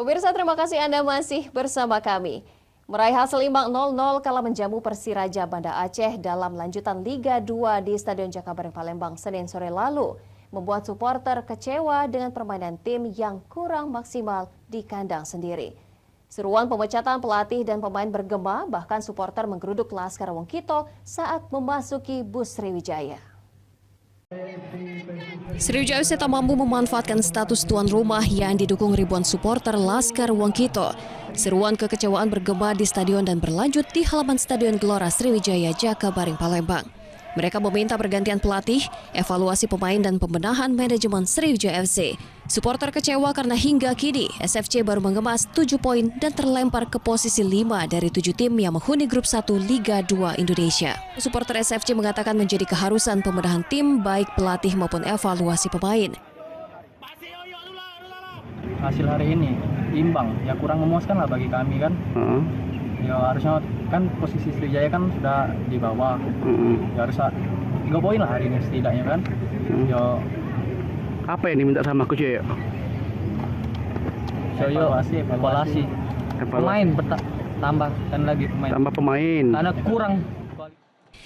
Pemirsa, terima kasih Anda masih bersama kami. Meraih hasil imbang 0-0 kala menjamu Persiraja Banda Aceh dalam lanjutan Liga 2 di Stadion Jakabareng Palembang Senin sore lalu membuat supporter kecewa dengan permainan tim yang kurang maksimal di kandang sendiri. Seruan pemecatan pelatih dan pemain bergema, bahkan supporter menggeruduk Laskar Wongkito saat memasuki bus Sriwijaya. Sriwijaya FC tak mampu memanfaatkan status tuan rumah yang didukung ribuan supporter Laskar Wongkito. Seruan kekecewaan bergema di stadion dan berlanjut di halaman Stadion Gelora Sriwijaya Jakabareng Palembang. Mereka meminta pergantian pelatih, evaluasi pemain dan pembenahan manajemen Sriwijaya FC. Supporter kecewa karena hingga kini SFC baru mengemas 7 poin dan terlempar ke posisi 5 dari 7 tim yang menghuni grup 1 Liga 2 Indonesia. Supporter SFC mengatakan menjadi keharusan pembenahan tim baik pelatih maupun evaluasi pemain. Hasil hari ini imbang, ya kurang memuaskan lah bagi kami kan. Ya harusnya kan posisi Sriwijaya kan sudah di bawah. Ya harus 3 poin lah hari ini setidaknya kan. Ya apa yang diminta sama Coach Yoyo? Evaluasi. Pemain tambahkan lagi pemain. Tambah pemain. Karena kurang.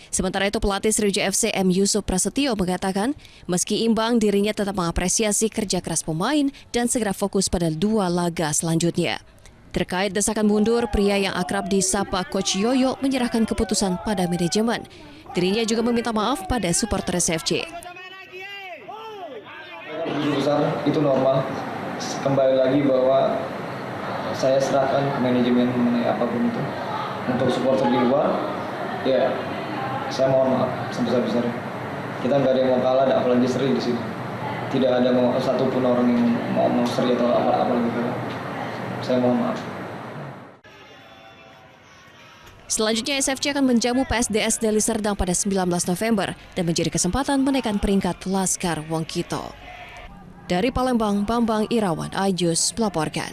Sementara itu pelatih Sriwijaya FC M. Yusuf Prasetyo mengatakan meski imbang dirinya tetap mengapresiasi kerja keras pemain dan segera fokus pada 2 laga selanjutnya. Terkait desakan mundur, pria yang akrab disapa Coach Yoyo menyerahkan keputusan pada manajemen. Dirinya juga meminta maaf pada supporter SFC. Keputusan itu normal. Kembali lagi bahwa saya serahkan ke manajemen mengenai apapun itu. Untuk supporter di luar, ya saya mohon maaf sebesar-besarnya. Kita nggak ada yang mau kalah, apalagi Sri di sini. Tidak ada satupun orang yang mau Sri atau apa gitu. Saya mohon maaf. Selanjutnya SFC akan menjamu PSDS Deli Serdang pada 19 November dan menjadi kesempatan menaikkan peringkat Laskar Wongkito. Dari Palembang, Bambang Irawan, iJus melaporkan.